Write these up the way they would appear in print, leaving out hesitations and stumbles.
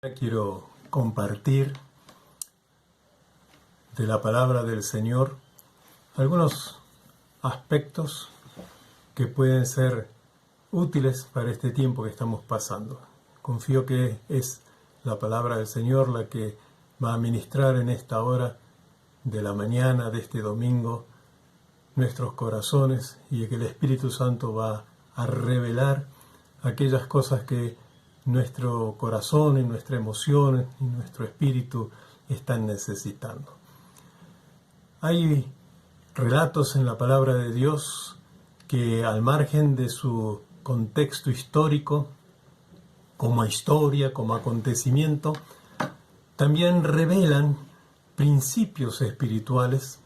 Quiero compartir de la palabra del Señor algunos aspectos que pueden ser útiles para este tiempo que estamos pasando. Confío que es la palabra del Señor la que va a ministrar en esta hora de la mañana de este domingo nuestros corazones, y que el Espíritu Santo va a revelar aquellas cosas que nuestro corazón y nuestra emoción y nuestro espíritu están necesitando. Hay relatos en la palabra de Dios que, al margen de su contexto histórico, como historia, como acontecimiento, también revelan principios espirituales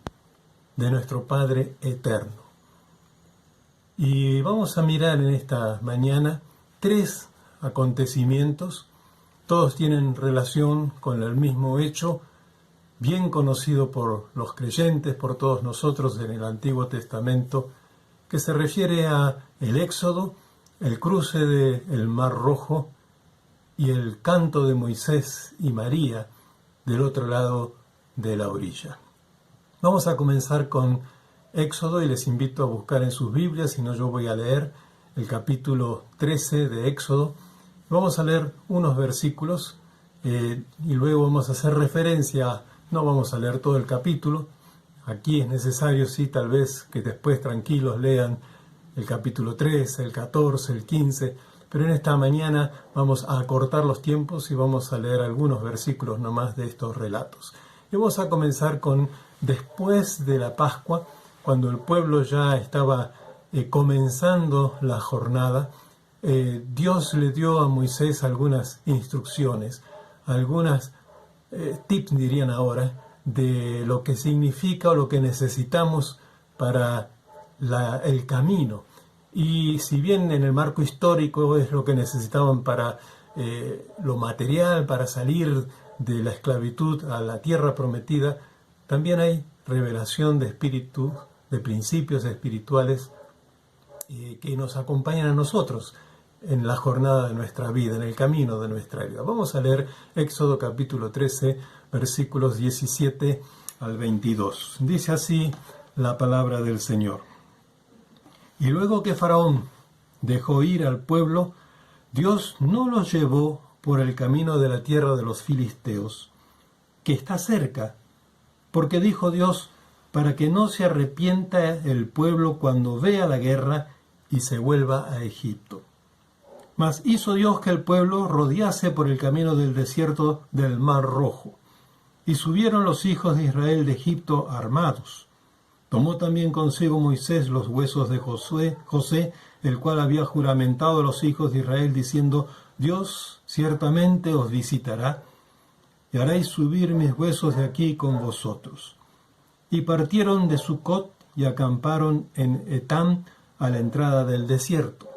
de nuestro Padre eterno. Y vamos a mirar en esta mañana tres acontecimientos. Todos tienen relación con el mismo hecho, bien conocido por los creyentes, por todos nosotros en el Antiguo Testamento, que se refiere a el Éxodo, el cruce del Mar Rojo y el canto de Moisés y María del otro lado de la orilla. Vamos a comenzar con Éxodo y les invito a buscar en sus Biblias, si no yo voy a leer el capítulo 13 de Éxodo. Vamos a leer unos versículos y luego vamos a hacer referencia, no vamos a leer todo el capítulo. Aquí es necesario, sí, tal vez que después tranquilos lean el capítulo 13, el 14, el 15, pero en esta mañana vamos a acortar los tiempos y vamos a leer algunos versículos nomás de estos relatos. Y vamos a comenzar con después de la Pascua, cuando el pueblo ya estaba comenzando la jornada. Dios le dio a Moisés algunas instrucciones, algunas tips, dirían ahora, de lo que significa o lo que necesitamos para el camino. Y si bien en el marco histórico es lo que necesitaban para lo material, para salir de la esclavitud a la tierra prometida, también hay revelación de espíritu, de principios espirituales que nos acompañan a nosotros en la jornada de nuestra vida, en el camino de nuestra vida. Vamos a leer Éxodo capítulo 13, versículos 17 al 22. Dice así la palabra del Señor. Y luego que Faraón dejó ir al pueblo, Dios no los llevó por el camino de la tierra de los filisteos, que está cerca, porque dijo Dios, para que no se arrepienta el pueblo cuando vea la guerra y se vuelva a Egipto. Mas hizo Dios que el pueblo rodease por el camino del desierto del Mar Rojo. Y subieron los hijos de Israel de Egipto armados. Tomó también consigo Moisés los huesos de José, el cual había juramentado a los hijos de Israel, diciendo, Dios ciertamente os visitará, y haréis subir mis huesos de aquí con vosotros. Y partieron de Sucot y acamparon en Etam, a la entrada del desierto.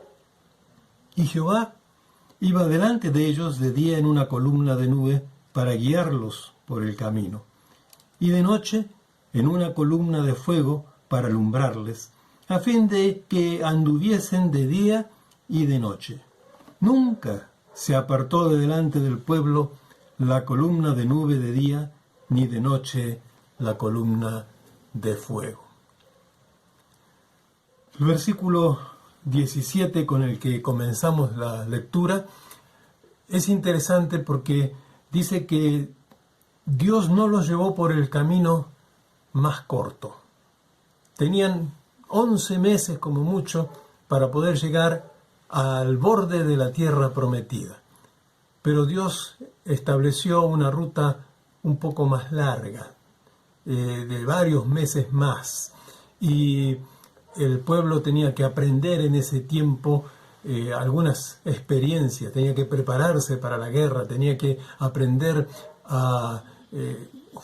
Y Jehová iba delante de ellos de día en una columna de nube para guiarlos por el camino, y de noche en una columna de fuego para alumbrarles, a fin de que anduviesen de día y de noche. Nunca se apartó de delante del pueblo la columna de nube de día, ni de noche la columna de fuego. El versículo 17 con el que comenzamos la lectura es interesante porque dice que Dios no los llevó por el camino más corto. Tenían 11 meses como mucho para poder llegar al borde de la tierra prometida. Pero Dios estableció una ruta un poco más larga, de varios meses más. Y el pueblo tenía que aprender en ese tiempo algunas experiencias, tenía que prepararse para la guerra, tenía que aprender a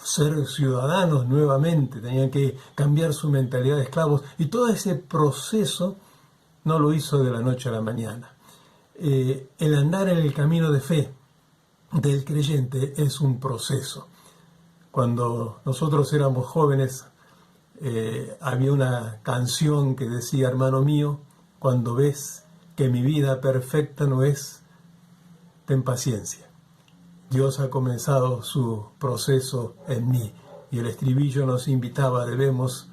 ser ciudadanos nuevamente, tenían que cambiar su mentalidad de esclavos, y todo ese proceso no lo hizo de la noche a la mañana. El andar en el camino de fe del creyente es un proceso. Cuando nosotros éramos jóvenes, había una canción que decía, hermano mío, cuando ves que mi vida perfecta no es, ten paciencia. Dios ha comenzado su proceso en mí. Y el estribillo nos invitaba, debemos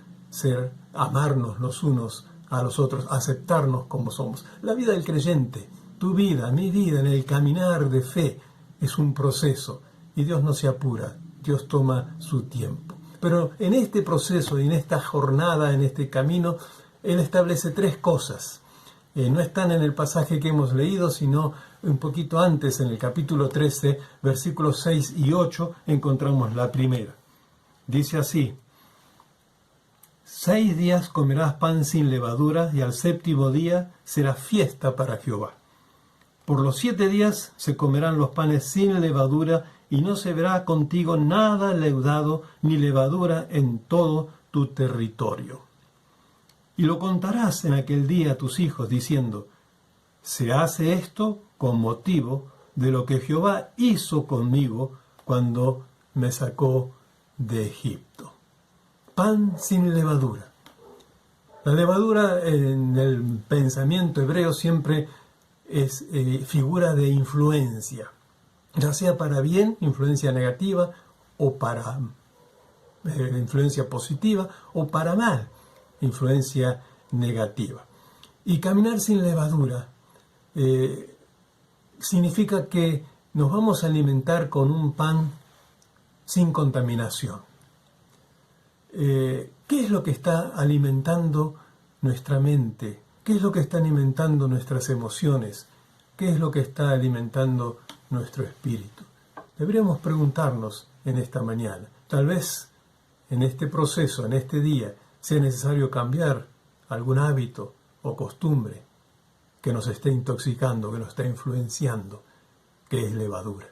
amarnos los unos a los otros, aceptarnos como somos. La vida del creyente, tu vida, mi vida, en el caminar de fe, es un proceso. Y Dios no se apura, Dios toma su tiempo. Pero en este proceso y en esta jornada, en este camino, Él establece 3 cosas. No están en el pasaje que hemos leído, sino un poquito antes, en el capítulo 13, versículos 6 y 8, encontramos la primera. Dice así: 6 días comerás pan sin levadura, y al 7º día será fiesta para Jehová. Por los 7 días se comerán los panes sin levadura, y no se verá contigo nada leudado ni levadura en todo tu territorio. Y lo contarás en aquel día a tus hijos, diciendo: se hace esto con motivo de lo que Jehová hizo conmigo cuando me sacó de Egipto. Pan sin levadura. La levadura en el pensamiento hebreo siempre es figura de influencia, ya sea para bien, influencia negativa, o para influencia positiva, o para mal, influencia negativa. Y caminar sin levadura significa que nos vamos a alimentar con un pan sin contaminación. ¿Qué es lo que está alimentando nuestra mente? ¿Qué es lo que está alimentando nuestras emociones? ¿Qué es lo que está alimentando nuestro espíritu? Deberíamos preguntarnos en esta mañana. Tal vez en este proceso, en este día, sea necesario cambiar algún hábito o costumbre que nos esté intoxicando, que nos está influenciando, que es levadura.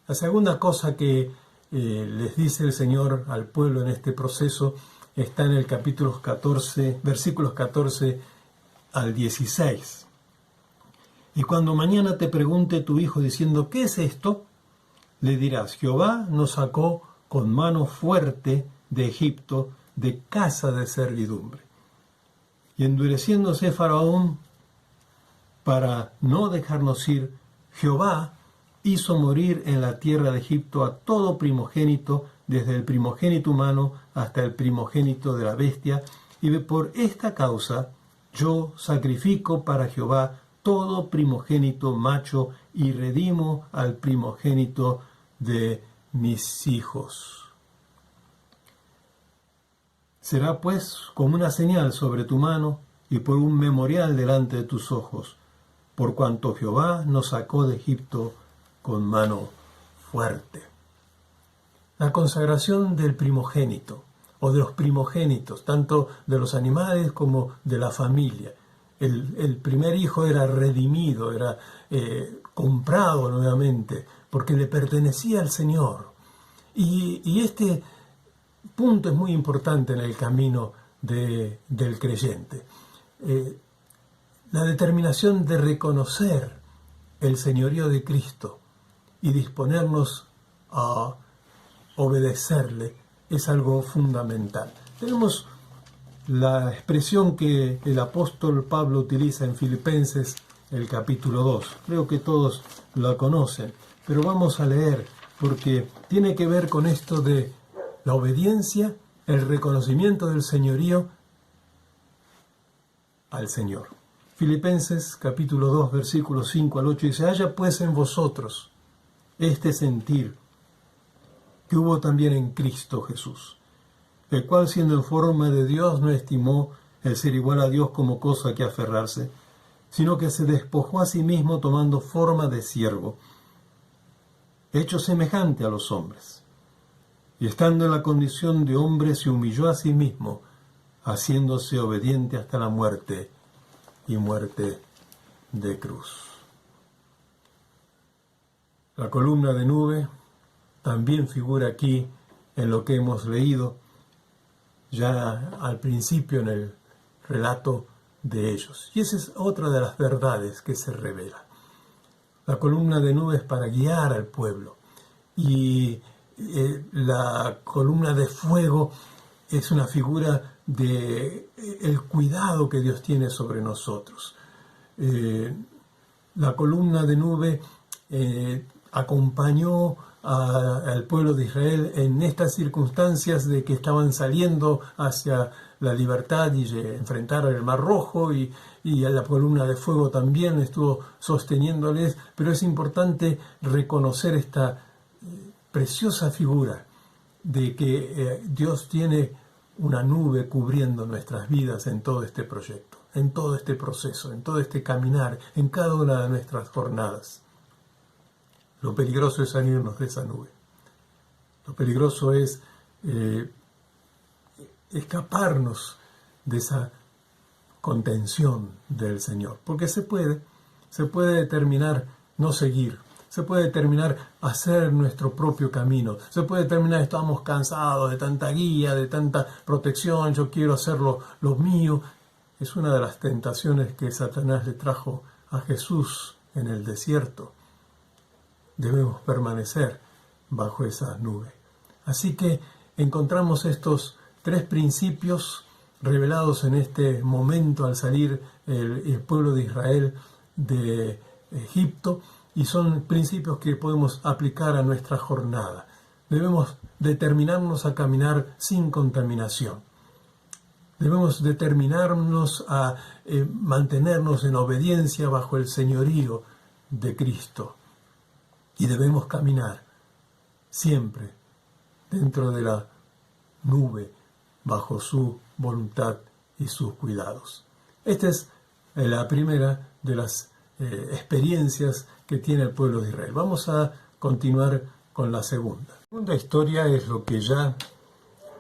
La segunda cosa que les dice el Señor al pueblo en este proceso está en el capítulo 14, versículos 14 al 16. Y cuando mañana te pregunte tu hijo diciendo: ¿qué es esto?, le dirás: Jehová nos sacó con mano fuerte de Egipto, de casa de servidumbre. Y endureciéndose Faraón para no dejarnos ir, Jehová hizo morir en la tierra de Egipto a todo primogénito, desde el primogénito humano hasta el primogénito de la bestia, y por esta causa yo sacrifico para Jehová todo primogénito macho, y redimo al primogénito de mis hijos. Será pues como una señal sobre tu mano, y por un memorial delante de tus ojos, por cuanto Jehová nos sacó de Egipto con mano fuerte. La consagración del primogénito, o de los primogénitos, tanto de los animales como de la familia. El primer hijo era redimido, era comprado nuevamente, porque le pertenecía al Señor. Y este punto es muy importante en el camino del creyente. La determinación de reconocer el señorío de Cristo y disponernos a obedecerle es algo fundamental. Tenemos la expresión que el apóstol Pablo utiliza en Filipenses, el capítulo 2. Creo que todos la conocen, pero vamos a leer porque tiene que ver con esto de la obediencia, el reconocimiento del señorío al Señor. Filipenses capítulo 2, versículos 5 al 8 dice: haya pues en vosotros este sentir que hubo también en Cristo Jesús, el cual, siendo en forma de Dios, no estimó el ser igual a Dios como cosa que aferrarse, sino que se despojó a sí mismo, tomando forma de siervo, hecho semejante a los hombres, y estando en la condición de hombre se humilló a sí mismo, haciéndose obediente hasta la muerte, y muerte de cruz. La columna de nube también figura aquí en lo que hemos leído ya al principio en el relato de ellos. Y esa es otra de las verdades que se revela. La columna de nube es para guiar al pueblo, y la columna de fuego es una figura de el cuidado que Dios tiene sobre nosotros. La columna de nube acompañó al pueblo de Israel en estas circunstancias de que estaban saliendo hacia la libertad y enfrentar el Mar Rojo, y a la columna de fuego también estuvo sosteniéndoles, pero es importante reconocer esta preciosa figura de que Dios tiene una nube cubriendo nuestras vidas en todo este proyecto, en todo este proceso, en todo este caminar, en cada una de nuestras jornadas. Lo peligroso es salirnos de esa nube. Lo peligroso es escaparnos de esa contención del Señor. Porque se puede determinar no seguir, se puede determinar hacer nuestro propio camino, se puede determinar estamos cansados de tanta guía, de tanta protección, yo quiero hacer lo mío. Es una de las tentaciones que Satanás le trajo a Jesús en el desierto. Debemos permanecer bajo esa nube. Así que encontramos estos 3 principios revelados en este momento al salir el pueblo de Israel de Egipto, y son principios que podemos aplicar a nuestra jornada. Debemos determinarnos a caminar sin contaminación. Debemos determinarnos a mantenernos en obediencia bajo el señorío de Cristo. Y debemos caminar siempre dentro de la nube, bajo su voluntad y sus cuidados. Esta es la primera de las experiencias que tiene el pueblo de Israel. Vamos a continuar con la segunda. La segunda historia es lo que ya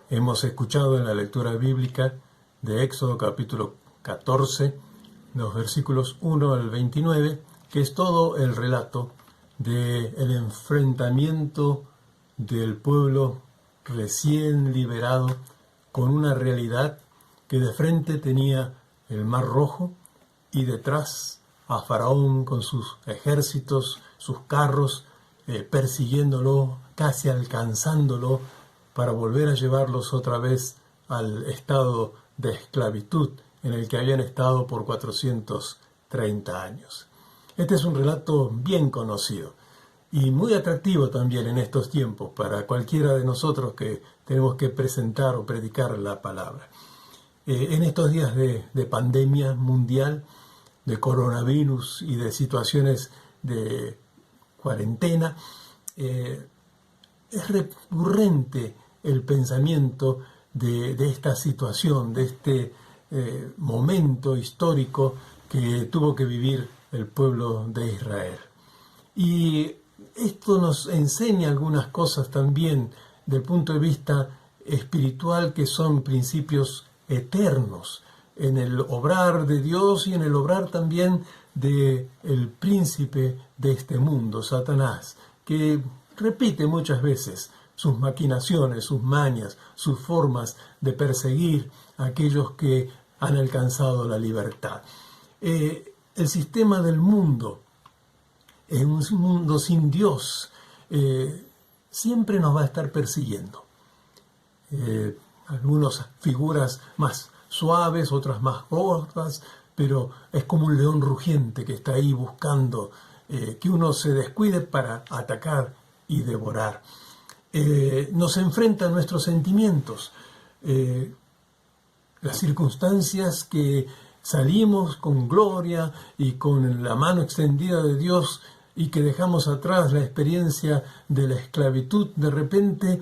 hemos escuchado en la lectura bíblica de Éxodo capítulo 14, los versículos 1 al 29, que es todo el relato del enfrentamiento del pueblo recién liberado con una realidad que de frente tenía el Mar Rojo y detrás a Faraón con sus ejércitos, sus carros, persiguiéndolo, casi alcanzándolo, para volver a llevarlos otra vez al estado de esclavitud en el que habían estado por 430 años. Este es un relato bien conocido y muy atractivo también en estos tiempos para cualquiera de nosotros que tenemos que presentar o predicar la palabra. En estos días de pandemia mundial, de coronavirus y de situaciones de cuarentena, es recurrente el pensamiento de esta situación, de este momento histórico que tuvo que vivir el pueblo de Israel. Y esto nos enseña algunas cosas también del punto de vista espiritual, que son principios eternos en el obrar de Dios y en el obrar también del príncipe de este mundo, Satanás, que repite muchas veces sus maquinaciones, sus mañas, sus formas de perseguir a aquellos que han alcanzado la libertad. El sistema del mundo, en un mundo sin Dios, siempre nos va a estar persiguiendo. Algunas figuras más suaves, otras más gordas, pero es como un león rugiente que está ahí buscando que uno se descuide para atacar y devorar. Nos enfrenta a nuestros sentimientos, las circunstancias que salimos con gloria y con la mano extendida de Dios y que dejamos atrás la experiencia de la esclavitud, de repente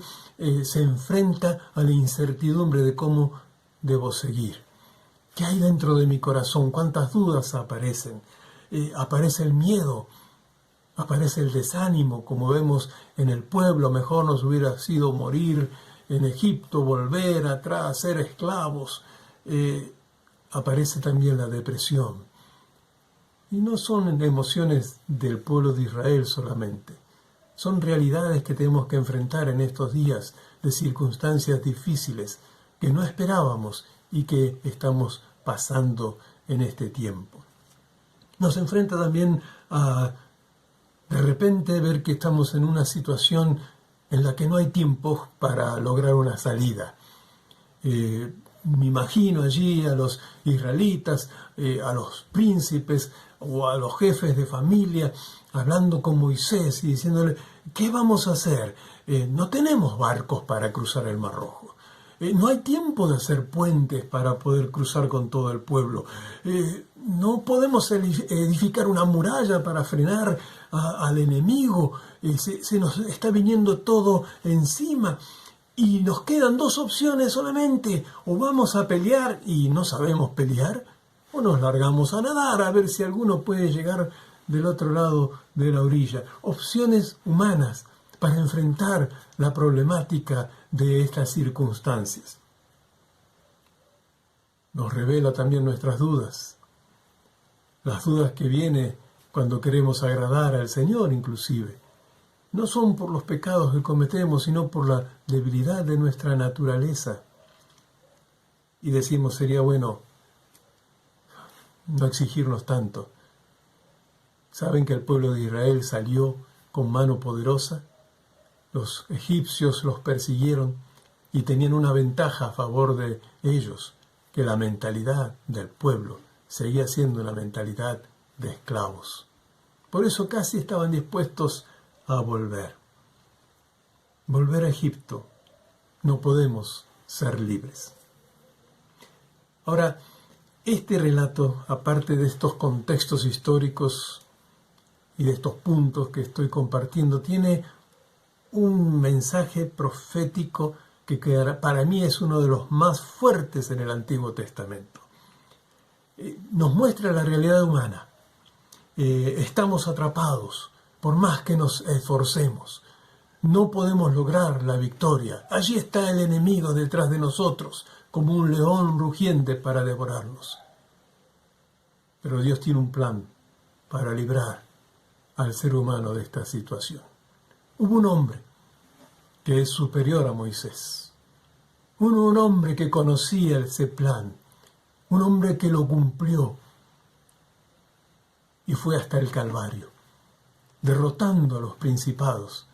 se enfrenta a la incertidumbre de cómo debo seguir. ¿Qué hay dentro de mi corazón? ¿Cuántas dudas aparecen? Aparece el miedo, aparece el desánimo, como vemos en el pueblo. Mejor nos hubiera sido morir en Egipto, volver atrás, ser esclavos. Aparece también la depresión. Y no son emociones del pueblo de Israel solamente. Son realidades que tenemos que enfrentar en estos días de circunstancias difíciles que no esperábamos y que estamos pasando en este tiempo. Nos enfrenta también a de repente ver que estamos en una situación en la que no hay tiempo para lograr una salida. Me imagino allí a los israelitas, a los príncipes, o a los jefes de familia, hablando con Moisés y diciéndole, ¿qué vamos a hacer? No tenemos barcos para cruzar el Mar Rojo. No hay tiempo de hacer puentes para poder cruzar con todo el pueblo. No podemos edificar una muralla para frenar al enemigo. Se nos está viniendo todo encima. Y nos quedan dos opciones solamente. O vamos a pelear y no sabemos pelear, o nos largamos a nadar a ver si alguno puede llegar del otro lado de la orilla. Opciones humanas para enfrentar la problemática de estas circunstancias. Nos revela también nuestras dudas, las dudas que vienen cuando queremos agradar al Señor inclusive. No son por los pecados que cometemos, sino por la debilidad de nuestra naturaleza. Y decimos, sería bueno no exigirnos tanto. ¿Saben que el pueblo de Israel salió con mano poderosa? Los egipcios los persiguieron y tenían una ventaja a favor de ellos, que la mentalidad del pueblo seguía siendo una mentalidad de esclavos. Por eso casi estaban dispuestos a volver. Volver a Egipto. No podemos ser libres. Ahora, este relato, aparte de estos contextos históricos y de estos puntos que estoy compartiendo, tiene un mensaje profético que para mí es uno de los más fuertes en el Antiguo Testamento. Nos muestra la realidad humana. Estamos atrapados, por más que nos esforcemos. No podemos lograr la victoria. Allí está el enemigo detrás de nosotros, como un león rugiente para devorarnos. Pero Dios tiene un plan para librar al ser humano de esta situación. Hubo un hombre que es superior a Moisés. Un hombre que conocía ese plan. Un hombre que lo cumplió. Y fue hasta el Calvario, derrotando a los principados,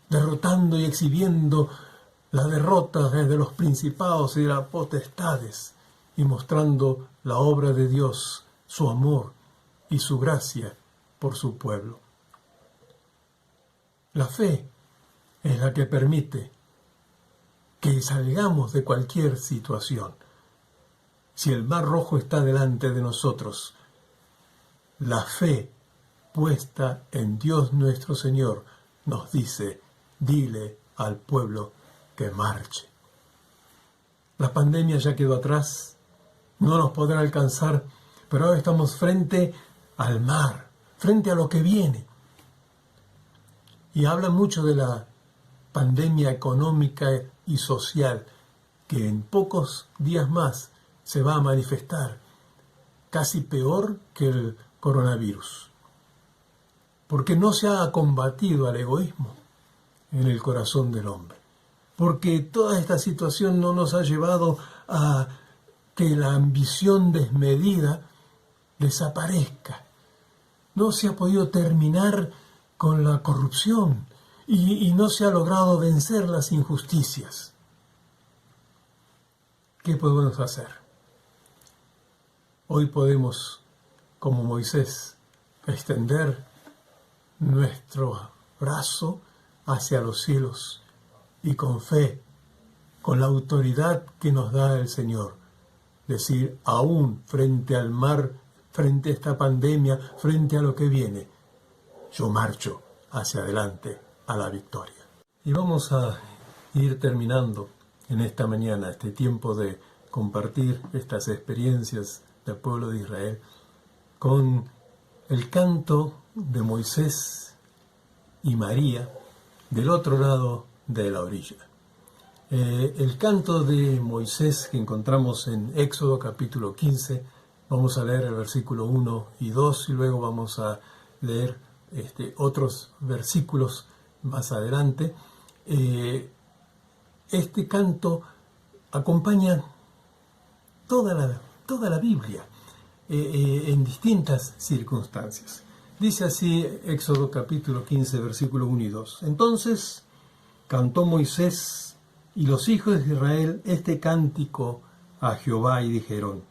derrotando y exhibiendo la derrota de los principados y de las potestades, y mostrando la obra de Dios, su amor y su gracia por su pueblo. La fe es la que permite que salgamos de cualquier situación. Si el Mar Rojo está delante de nosotros, la fe puesta en Dios nuestro Señor nos dice, dile al pueblo que marche. La pandemia ya quedó atrás, no nos podrá alcanzar, pero ahora estamos frente al mar, frente a lo que viene. Y habla mucho de la pandemia económica y social, que en pocos días más se va a manifestar, casi peor que el coronavirus. Porque no se ha combatido al egoísmo en el corazón del hombre. Porque toda esta situación no nos ha llevado a que la ambición desmedida desaparezca. No se ha podido terminar con la corrupción y no se ha logrado vencer las injusticias. ¿Qué podemos hacer? Hoy podemos, como Moisés, extender nuestro brazo hacia los cielos y con fe, con la autoridad que nos da el Señor, decir, aún frente al mar, frente a esta pandemia, frente a lo que viene, yo marcho hacia adelante a la victoria. Y vamos a ir terminando en esta mañana, este tiempo de compartir estas experiencias del pueblo de Israel, con el canto de Moisés y María del otro lado de la orilla. El canto de Moisés que encontramos en Éxodo capítulo 15, vamos a leer el versículo 1 y 2 y luego vamos a leer otros versículos más adelante. Este canto acompaña toda la Biblia en distintas circunstancias. Dice así Éxodo capítulo 15, versículo 1 y 2. Entonces cantó Moisés y los hijos de Israel este cántico a Jehová y dijeron,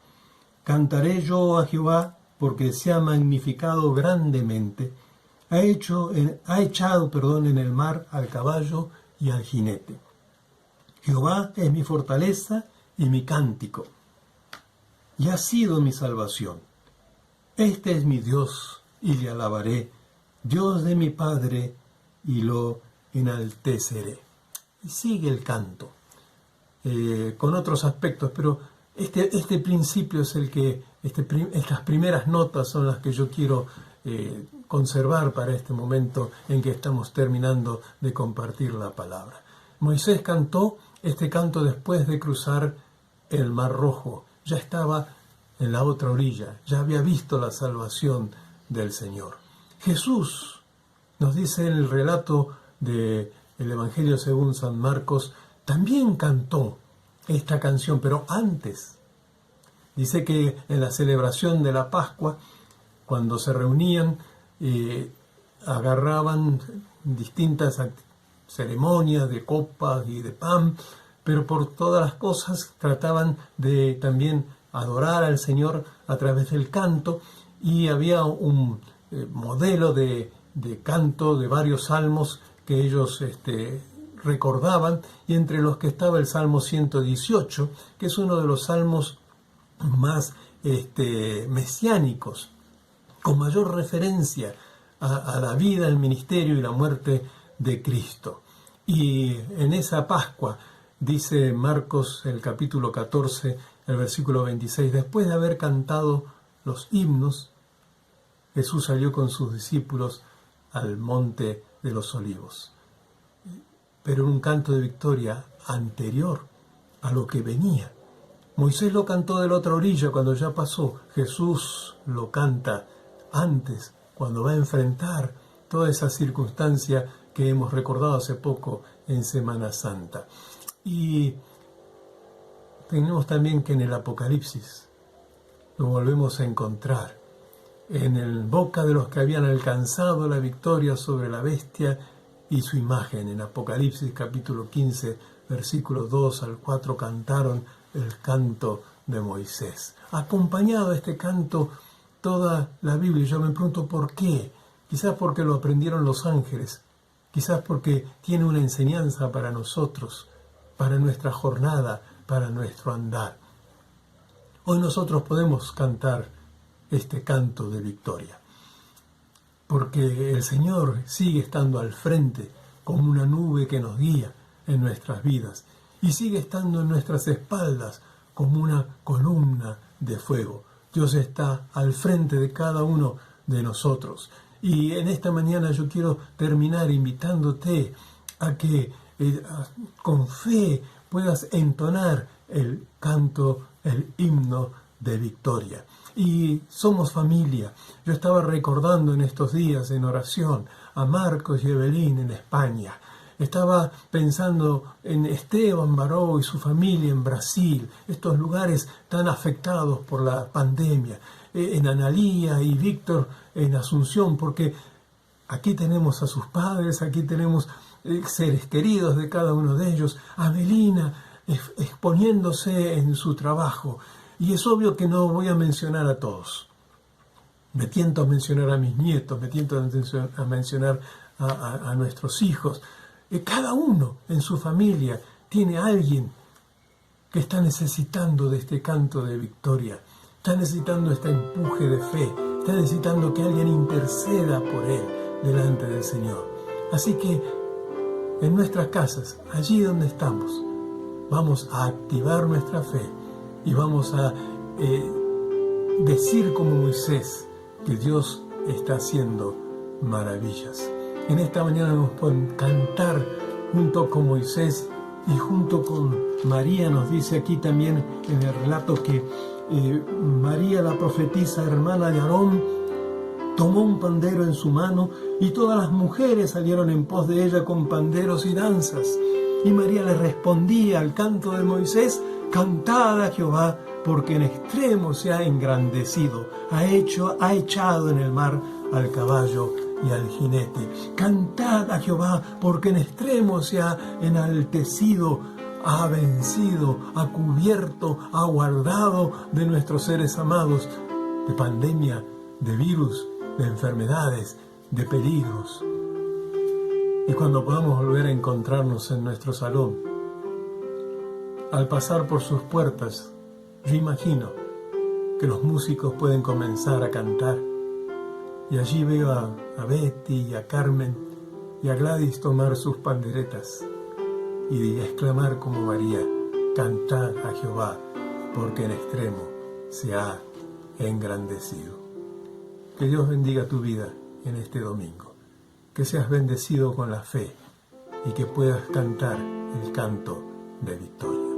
cantaré yo a Jehová porque se ha magnificado grandemente. Ha echado en el mar al caballo y al jinete. Jehová es mi fortaleza y mi cántico, y ha sido mi salvación. Este es mi Dios, y le alabaré, Dios de mi Padre, y lo enalteceré. Y sigue el canto, con otros aspectos, pero este principio es el que, estas primeras notas son las que yo quiero conservar para este momento en que estamos terminando de compartir la palabra. Moisés cantó este canto después de cruzar el Mar Rojo. Ya estaba en la otra orilla, ya había visto la salvación del Señor. Jesús, nos dice en el relato del Evangelio según San Marcos, también cantó esta canción, pero antes. Dice que en la celebración de la Pascua, cuando se reunían, agarraban distintas ceremonias de copas y de pan, pero por todas las cosas trataban de también adorar al Señor a través del canto, y había un modelo de canto de varios salmos que ellos recordaban, y entre los que estaba el Salmo 118, que es uno de los salmos más mesiánicos, con mayor referencia a la vida, el ministerio y la muerte de Cristo. Y en esa Pascua, dice Marcos el capítulo 14, el versículo 26, después de haber cantado los himnos, Jesús salió con sus discípulos al monte de los olivos. Pero en un canto de victoria anterior a lo que venía. Moisés lo cantó de la otra orilla cuando ya pasó. Jesús lo canta antes, cuando va a enfrentar toda esa circunstancia que hemos recordado hace poco en Semana Santa. Y tenemos también que en el Apocalipsis lo volvemos a encontrar en el boca de los que habían alcanzado la victoria sobre la bestia y su imagen. En Apocalipsis capítulo 15, versículos 2 al 4, cantaron el canto de Moisés. Ha acompañado este canto toda la Biblia. Yo me pregunto por qué. Quizás porque lo aprendieron los ángeles, quizás porque tiene una enseñanza para nosotros, para nuestra jornada, para nuestro andar. Hoy nosotros podemos cantar este canto de victoria, porque el Señor sigue estando al frente como una nube que nos guía en nuestras vidas, y sigue estando en nuestras espaldas como una columna de fuego. Dios está al frente de cada uno de nosotros. Y en esta mañana yo quiero terminar invitándote a que con fe puedas entonar el canto, el himno de victoria. Y somos familia. Yo estaba recordando en estos días en oración a Marcos y Evelyn en España. Estaba pensando en Esteban Baró y su familia en Brasil, estos lugares tan afectados por la pandemia, en Analía y Víctor en Asunción, porque aquí tenemos a sus padres, aquí tenemos seres queridos de cada uno de ellos, Avelina exponiéndose en su trabajo. Y es obvio que no voy a mencionar a todos. Me tiento a mencionar a mis nietos, me tiento a mencionar a nuestros hijos. Cada uno en su familia tiene a alguien que está necesitando de este canto de victoria, está necesitando este empuje de fe, está necesitando que alguien interceda por él delante del Señor. Así que en nuestras casas, allí donde estamos, vamos a activar nuestra fe y vamos a decir como Moisés que Dios está haciendo maravillas. En esta mañana nos podemos cantar junto con Moisés y junto con María. Nos dice aquí también en el relato que María, la profetisa hermana de Aarón, tomó un pandero en su mano y todas las mujeres salieron en pos de ella con panderos y danzas. Y María le respondía al canto de Moisés: cantad a Jehová, porque en extremo se ha engrandecido, ha echado en el mar al caballo y al jinete. Cantad a Jehová, porque en extremo se ha enaltecido, ha vencido, ha cubierto, ha guardado de nuestros seres amados de pandemia, de virus, de enfermedades, de peligros. Y cuando podamos volver a encontrarnos en nuestro salón, al pasar por sus puertas, yo imagino que los músicos pueden comenzar a cantar. Y allí veo a Betty y a Carmen y a Gladys tomar sus panderetas y exclamar como María: cantad a Jehová, porque en extremo se ha engrandecido. Que Dios bendiga tu vida en este domingo, que seas bendecido con la fe y que puedas cantar el canto de victoria.